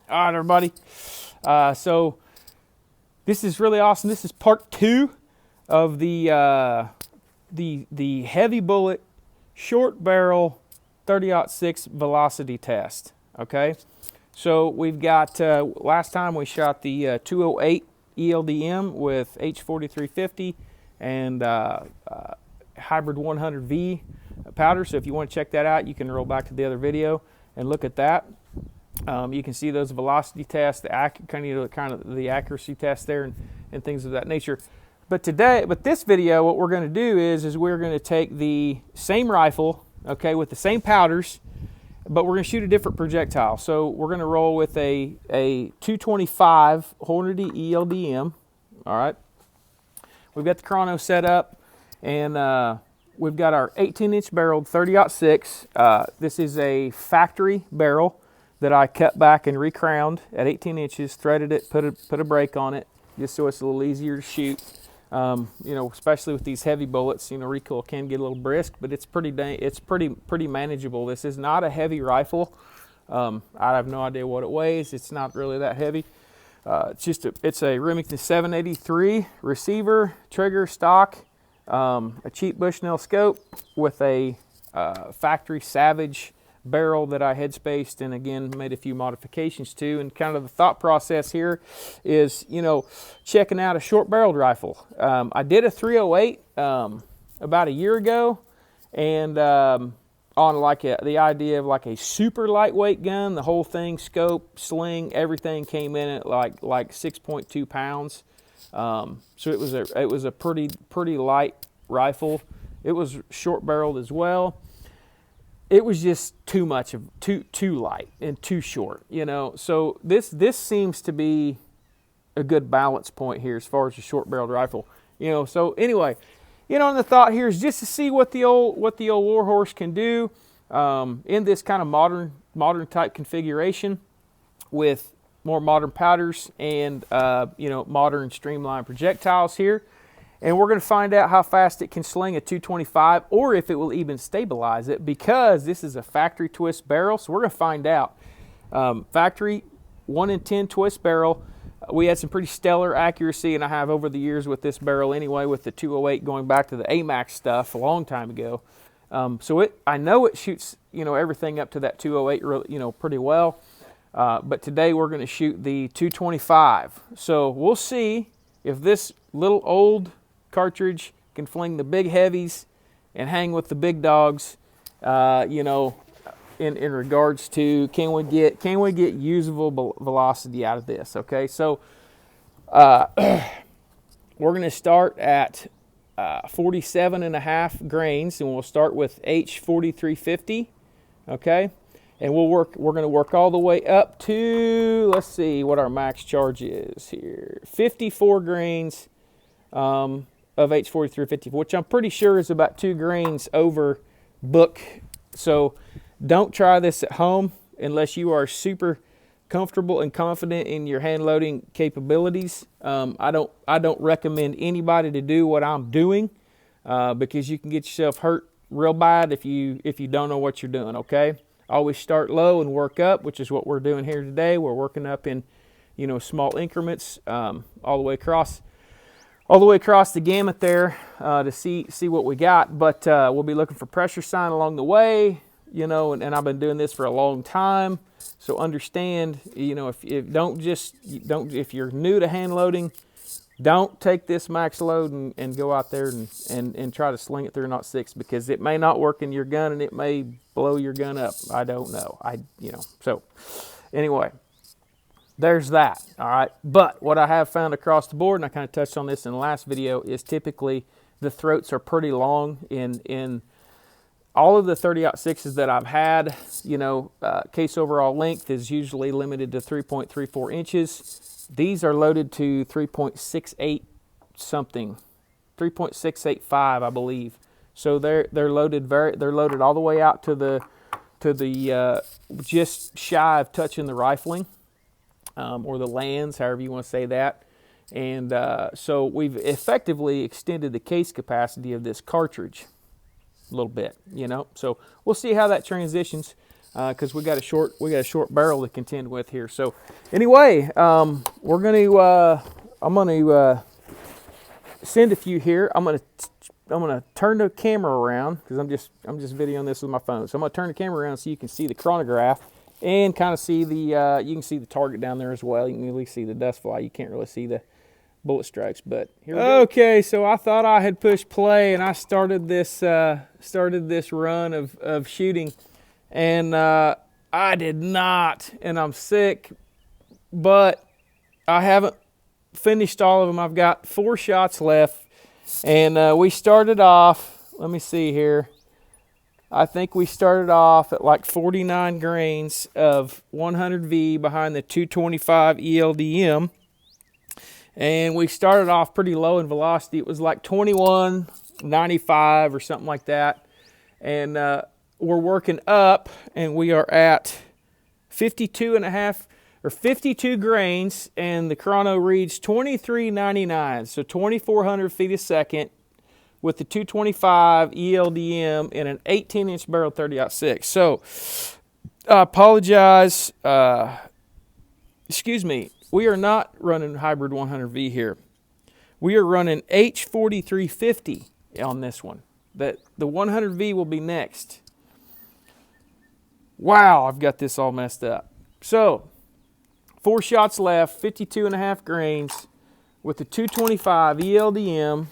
All right, everybody. So this is really awesome. This is part 2 of the heavy bullet short barrel 30-06 velocity test. Okay, so we've got last time we shot the 208 ELDM with H4350 and hybrid 100V powder. So if you want to check that out, you can roll back to the other video and look at that. You can see those velocity tests, the accuracy tests there, and things of that nature. But this video, what we're going to do is we're going to take the same rifle, okay, with the same powders, but we're going to shoot a different projectile. So we're going to roll with a 225 Hornady ELDM. All right. We've got the chrono set up, and we've got our 18-inch barreled 30-06. This is a factory barrel that I cut back and recrowned at 18 inches, threaded it, put a brake on it, just so it's a little easier to shoot. You know, especially with these heavy bullets, you know, recoil can get a little brisk, but it's pretty manageable. This is not a heavy rifle. I have no idea what it weighs. It's not really that heavy. It's a Remington 783 receiver, trigger, stock, a cheap Bushnell scope with a factory Savage barrel that I head spaced and again made a few modifications to. And kind of the thought process here is, you know, checking out a short barreled rifle. I did a 308 about a year ago, and on like the idea of like a super lightweight gun. The whole thing, scope, sling, everything came in at like 6.2 pounds. So it was a pretty light rifle. It was short barreled as well. It was just too much of too light and too short, you know. So this seems to be a good balance point here as far as a short barreled rifle, you know. So anyway, you know, and the thought here is just to see what the old Warhorse can do in this kind of modern type configuration with more modern powders and you know, modern streamlined projectiles here. And we're going to find out how fast it can sling a 225, or if it will even stabilize it, because this is a factory twist barrel. So we're going to find out. Factory 1 in 10 twist barrel. We had some pretty stellar accuracy, and I have over the years with this barrel anyway, with the 208 going back to the AMAX stuff a long time ago. So I know it shoots, you know, everything up to that 208, you know, pretty well. But today we're going to shoot the 225. So we'll see if this little old cartridge can fling the big heavies and hang with the big dogs, you know, in regards to can we get usable velocity out of this. Okay, so we're going to start at 47.5 grains, and we'll start with H4350. Okay, and we're going to work all the way up to, let's see what our max charge is here, 54 grains of H4350, which I'm pretty sure is about 2 grains over book. So don't try this at home unless you are super comfortable and confident in your hand loading capabilities. I don't recommend anybody to do what I'm doing because you can get yourself hurt real bad if you don't know what you're doing. Okay, always start low and work up, which is what we're doing here today. We're working up in, you know, small increments all the way across the gamut there to see what we got. But we'll be looking for pressure sign along the way, you know, and I've been doing this for a long time. So understand, you know, if you're new to hand loading, don't take this max load and go out there and try to sling it through 0.6, because it may not work in your gun and it may blow your gun up. I don't know. You know, so anyway, there's that. All right. But what I have found across the board, and I kind of touched on this in the last video, is typically the throats are pretty long in all of the 30-06s that I've had. You know, case overall length is usually limited to 3.34 inches. These are loaded to 3.68 something, 3.685, I believe. So they're loaded all the way out to the just shy of touching the rifling. Or the lands, however you want to say that. And so we've effectively extended the case capacity of this cartridge a little bit, you know. So we'll see how that transitions. because we got a short barrel to contend with here. So anyway, I'm gonna send a few here. I'm gonna turn the camera around because I'm just videoing this with my phone. So I'm gonna turn the camera around so you can see the chronograph and kind of see the you can see the target down there as well. You can at least see the dust fly. You can't really see the bullet strikes, but here we go. Okay, so I thought I had pushed play and I started this run of shooting, and I did not, and I'm sick, but I haven't finished all of them. I've got 4 shots left, and we started off, let me see here, I think we started off at like 49 grains of 100V behind the 225 ELDM. And we started off pretty low in velocity. It was like 21.95 or something like that. And we're working up, and we are at 52 grains, and the chrono reads 23.99, so 2,400 feet a second with the 225 ELDM in an 18-inch barrel 30-06. So I apologize. Excuse me. We are not running hybrid 100V here. We are running H4350 on this one. The 100V will be next. Wow, I've got this all messed up. So 4 shots left, 52.5 grains with the 225 ELDM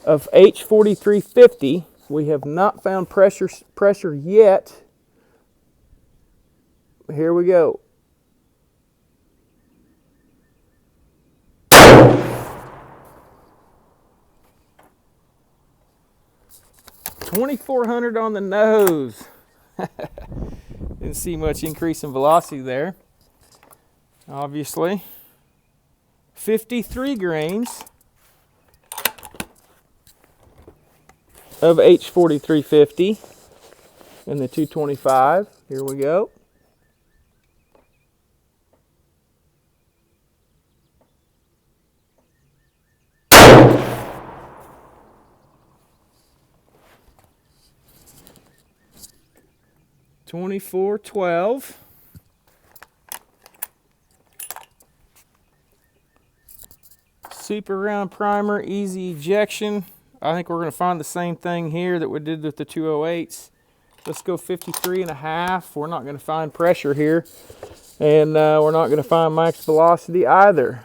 of H4350. We have not found pressure yet. Here we go. 2,400 on the nose. Didn't see much increase in velocity there. Obviously. 53 grains of H4350 in the 225. Here we go. $24.12. Super round primer, easy ejection. I think we're going to find the same thing here that we did with the 208s. Let's go 53.5. We're not going to find pressure here, and we're not going to find max velocity either.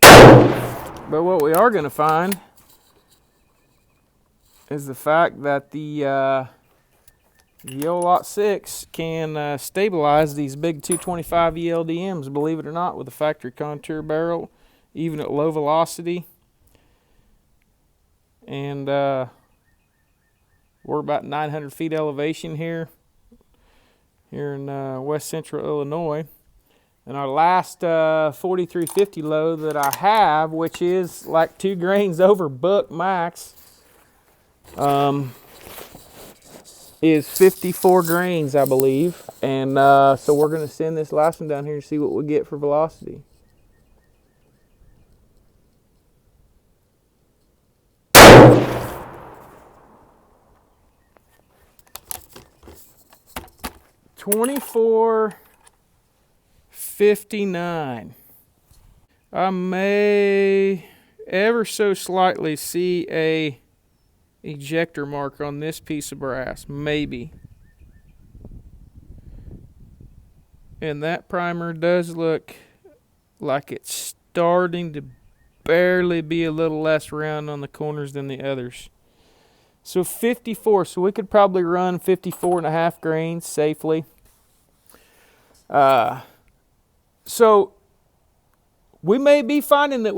But what we are going to find is the fact that the Lot 6 can stabilize these big 225 ELDMs, believe it or not, with a factory contour barrel, even at low velocity. And we're about 900 feet elevation here in west central Illinois. And our last 4350 low that I have, which is like 2 grains over book max, is 54 grains, I believe. And so we're going to send this last one down here and see what we get for velocity. $24.59. I may ever so slightly see a ejector mark on this piece of brass, maybe. And that primer does look like it's starting to barely be a little less round on the corners than the others. So 54, so we could probably run 54.5 grains safely. So we may be finding the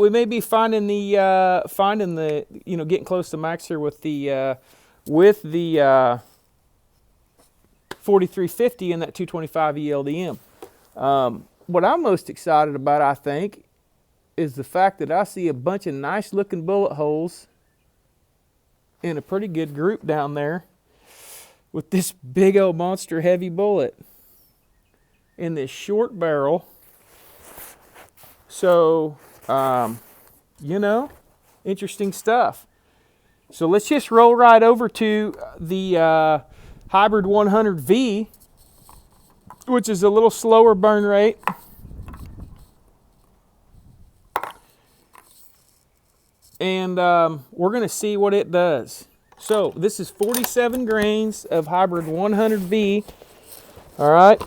getting close to max here with the 4350 and that 225 ELDM. What I'm most excited about, I think, is the fact that I see a bunch of nice looking bullet holes in a pretty good group down there with this big old monster heavy bullet in this short barrel. So, interesting stuff. So let's just roll right over to the Hybrid 100V, which is a little slower burn rate. And we're going to see what it does. So this is 47 grains of Hybrid 100V. All right.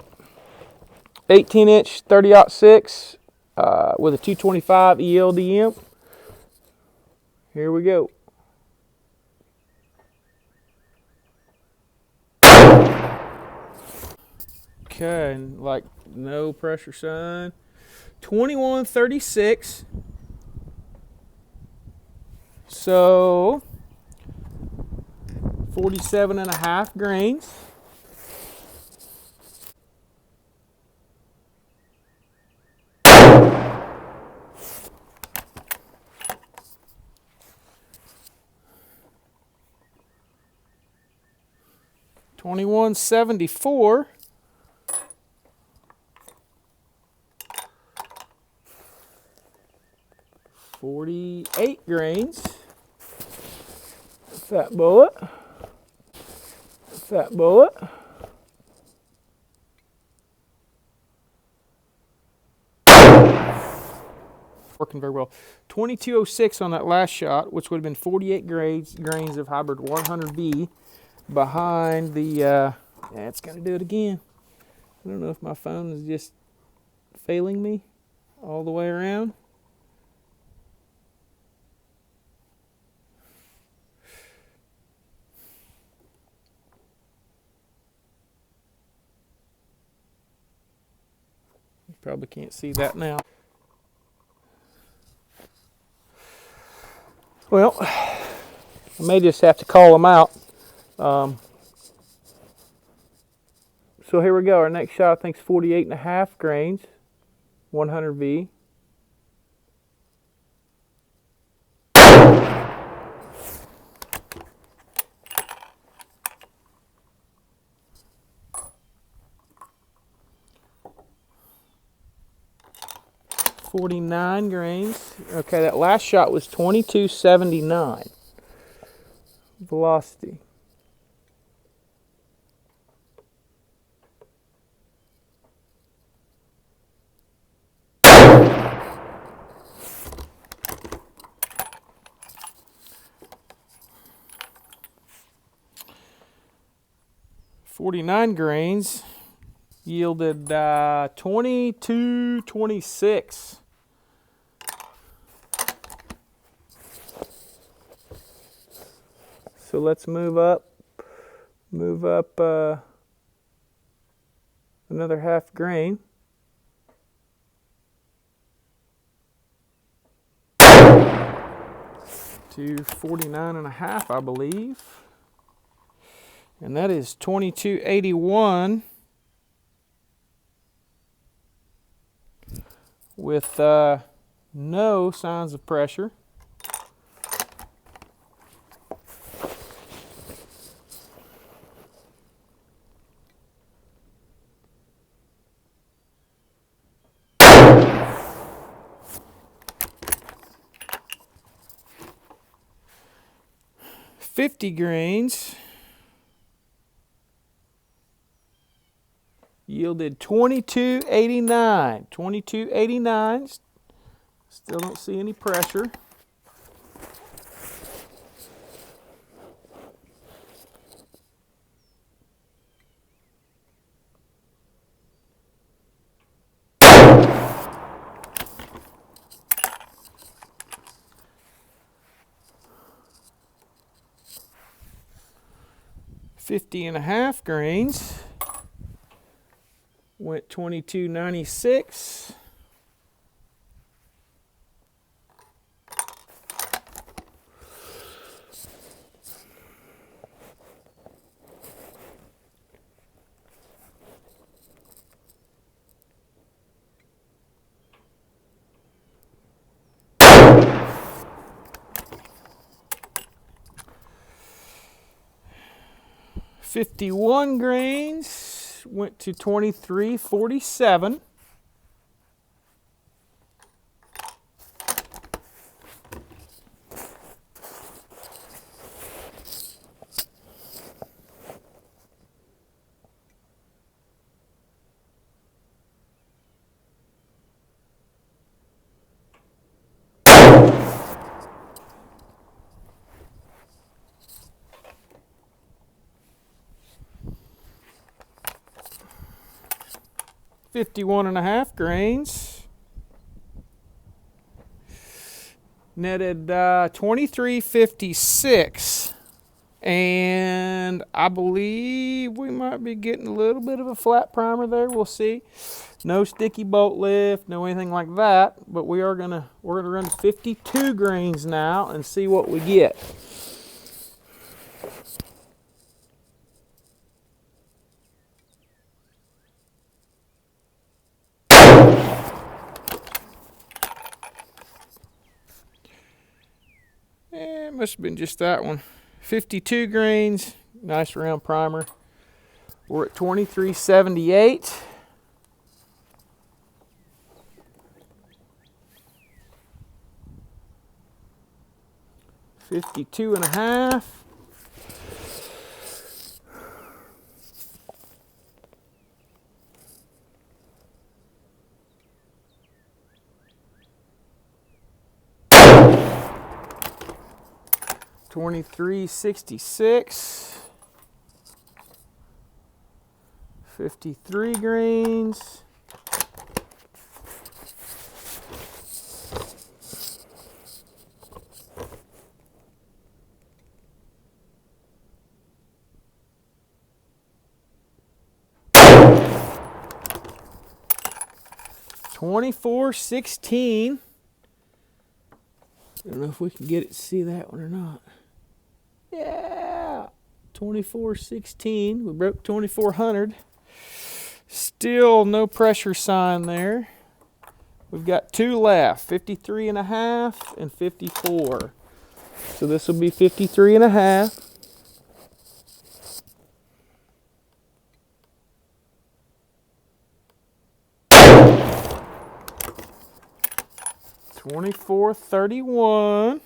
18-inch 30-06 with a 225 ELDM. Here we go. Okay, and like no pressure sign. 2136. So 47.5 grains. $21.74. 48 grains. Fat bullet. Fat bullet. Working very well. 2206 on that last shot, which would have been 48 grains of Hybrid 100V behind the, yeah, it's going to do it again. I don't know if my phone is just failing me all the way around. You probably can't see that now. Well, I may just have to call them out. So here we go. Our next shot, I think, is 48.5 grains, 100V. $49 grains. Okay, that last shot was 2279 velocity. $49 grains yielded 2226. So let's move up another half grain. To 49.5, I believe. And that is 2281 with no signs of pressure. $50 grains yielded 2289. 2289. Still don't see any pressure. $50.5 grains went 2296. $51 grains went to 2347. 51.5 grains. Netted 23.56. And I believe we might be getting a little bit of a flat primer there. We'll see. No sticky bolt lift, no anything like that. But we're gonna run 52 grains now and see what we get. It must have been just that one. 52 grains, nice round primer. We're at 23.78. $52.5. $23.66. 53 grains. $24.16. I don't know if we can get it to see that one or not. Yeah, 24.16. We broke 2400. Still no pressure sign there. We've got two left, 53.5 and 54. So this will be 53.5. $24.31.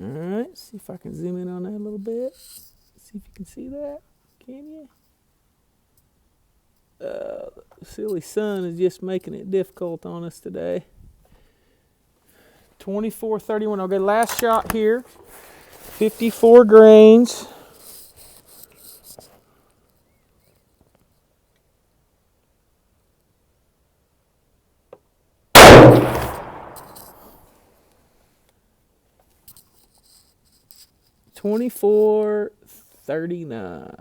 All right, see if I can zoom in on that a little bit. See if you can see that. Can you? The silly sun is just making it difficult on us today. 24.31. Okay, last shot here. 54 grains. $24.39.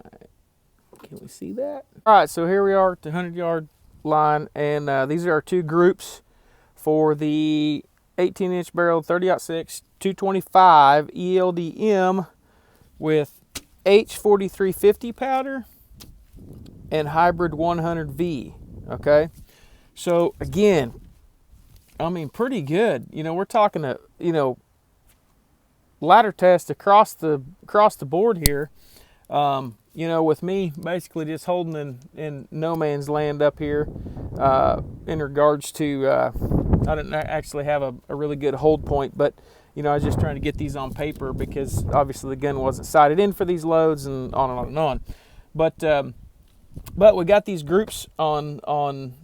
Can we see that? All right, so here we are at the 100-yard line, and these are our two groups for the 18-inch barrel 30-06 225 ELDM with H4350 powder and hybrid 100V. Okay, so again, I mean, pretty good. You know, we're talking a ladder test across the board here. You know, with me basically just holding in no man's land up here in regards to, I didn't actually have a really good hold point, but, you know, I was just trying to get these on paper because obviously the gun wasn't sighted in for these loads and on and on and on. But we got these groups on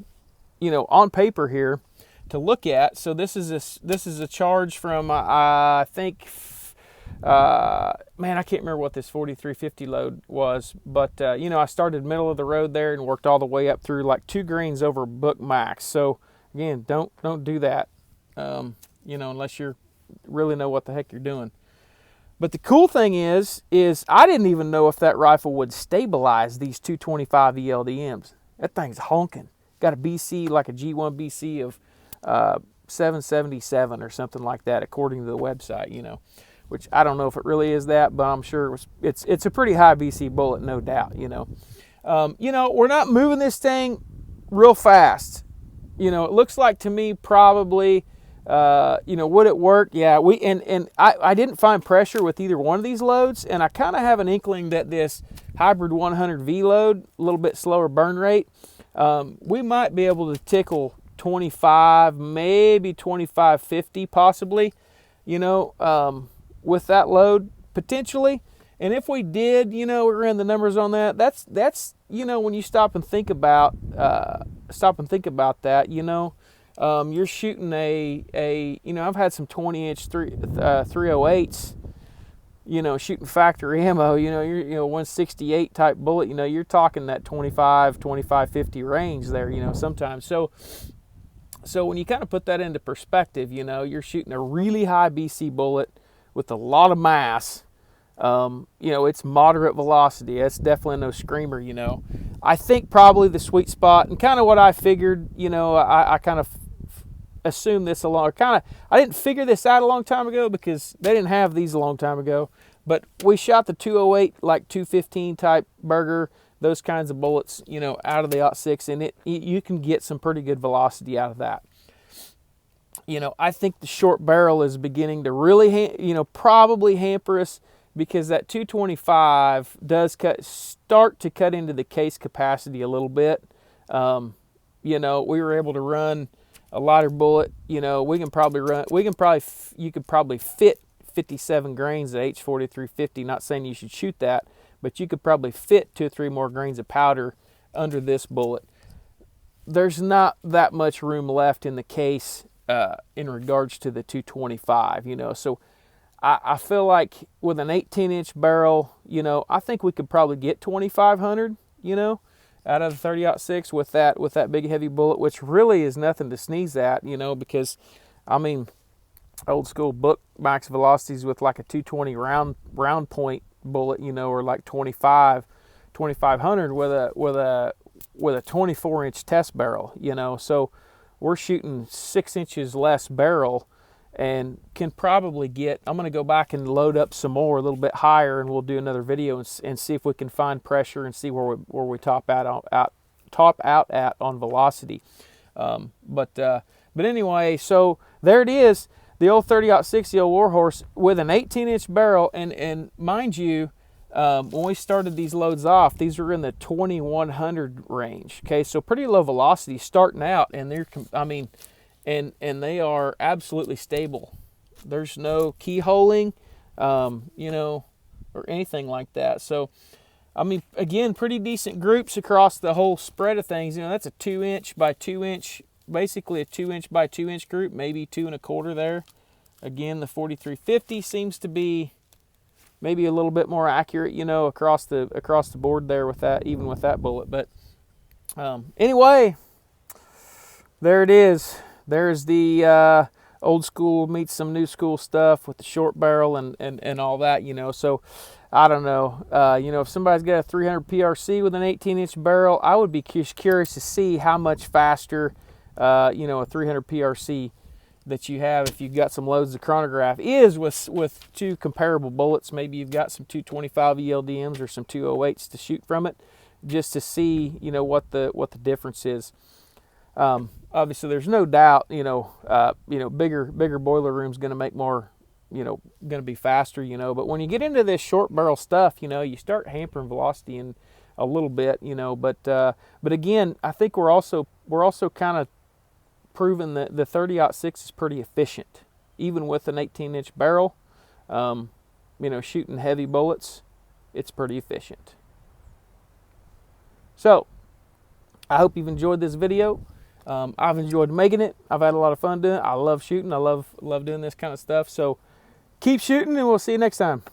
paper here to look at. So this is a charge from, I think, man, I can't remember what this 4350 load was, but you know, I started middle of the road there and worked all the way up through like 2 grains over book max. So again, don't do that, you know, unless you really know what the heck you're doing. But the cool thing is I didn't even know if that rifle would stabilize these 225 ELDMs. That thing's honking. Got a BC, like a G1 BC of 777 or something like that, according to the website, you know. Which I don't know if it really is that, but I'm sure it's a pretty high BC bullet, no doubt, you know. You know, we're not moving this thing real fast. You know, it looks like to me probably, you know, would it work? Yeah, I didn't find pressure with either one of these loads, and I kind of have an inkling that this hybrid 100V load, a little bit slower burn rate, we might be able to tickle 25, maybe 25.50 possibly, you know, with that load potentially. And if we did, you know, we ran the numbers on that, that's you know, when you stop and think about that, you know, you're shooting you know, I've had some 20-inch 308s, you know, shooting factory ammo, you know, you're, 168 type bullet, you know, you're talking that 25-50 range there, you know, sometimes. So when you kind of put that into perspective, you know, you're shooting a really high BC bullet with a lot of mass. You know, it's moderate velocity. It's definitely no screamer, you know. I think probably the sweet spot, and kind of what I figured, you know, I kind of assumed this I didn't figure this out a long time ago because they didn't have these a long time ago. But we shot the 208, like 215 type Berger, those kinds of bullets, you know, out of the .6, and you can get some pretty good velocity out of that. You know, I think the short barrel is beginning to really, you know, probably hamper us because that 225 does start to cut into the case capacity a little bit. You know, we were able to run a lighter bullet. You know, you could probably fit 57 grains at H-4350. Not saying you should shoot that, but you could probably fit 2 or 3 more grains of powder under this bullet. There's not that much room left in the case in regards to the 225, you know. So I feel like with an 18-inch barrel, you know, I think we could probably get 2,500, you know, out of the 30-06 with that big heavy bullet, which really is nothing to sneeze at, you know, because, I mean, old school book max velocities with like a 220 round point bullet, you know, or like 2,500 with a 24-inch test barrel, you know. So we're shooting 6 inches less barrel and can probably get, I'm going to go back and load up some more a little bit higher, and we'll do another video and see if we can find pressure and see where we top out at on velocity. But anyway, so there it is, the old 30-06, the old Warhorse with an 18-inch barrel, and mind you, when we started these loads off, these were in the 2100 range. Okay, so pretty low velocity starting out, and and they are absolutely stable. There's no keyholing, you know, or anything like that. So, I mean, again, pretty decent groups across the whole spread of things. You know, that's a 2-inch by 2-inch, basically a 2-inch by 2-inch group, maybe 2 1/4 there. Again, the 4350 seems to be maybe a little bit more accurate, you know, across the board there with that, even with that bullet. But anyway, there it is. There's the old school meets some new school stuff with the short barrel and all that, you know. So I don't know, you know, if somebody's got a 300 PRC with an 18-inch barrel, I would be curious to see how much faster, you know, a 300 PRC that you have if you've got some loads of chronograph is with 2 comparable bullets. Maybe you've got some 225 ELDMs or some 208s to shoot from it, just to see, you know, what the difference is. Obviously, there's no doubt, you know, bigger boiler room's going to make more, you know, going to be faster, you know. But when you get into this short barrel stuff, you know, you start hampering velocity in a little bit, you know. But again, I think we're also kind of proving that the 30-06 is pretty efficient, even with an 18-inch barrel. You know, shooting heavy bullets, it's pretty efficient. So, I hope you've enjoyed this video. I've enjoyed making it. I've had a lot of fun doing it. I love shooting. I love doing this kind of stuff. So keep shooting, and we'll see you next time.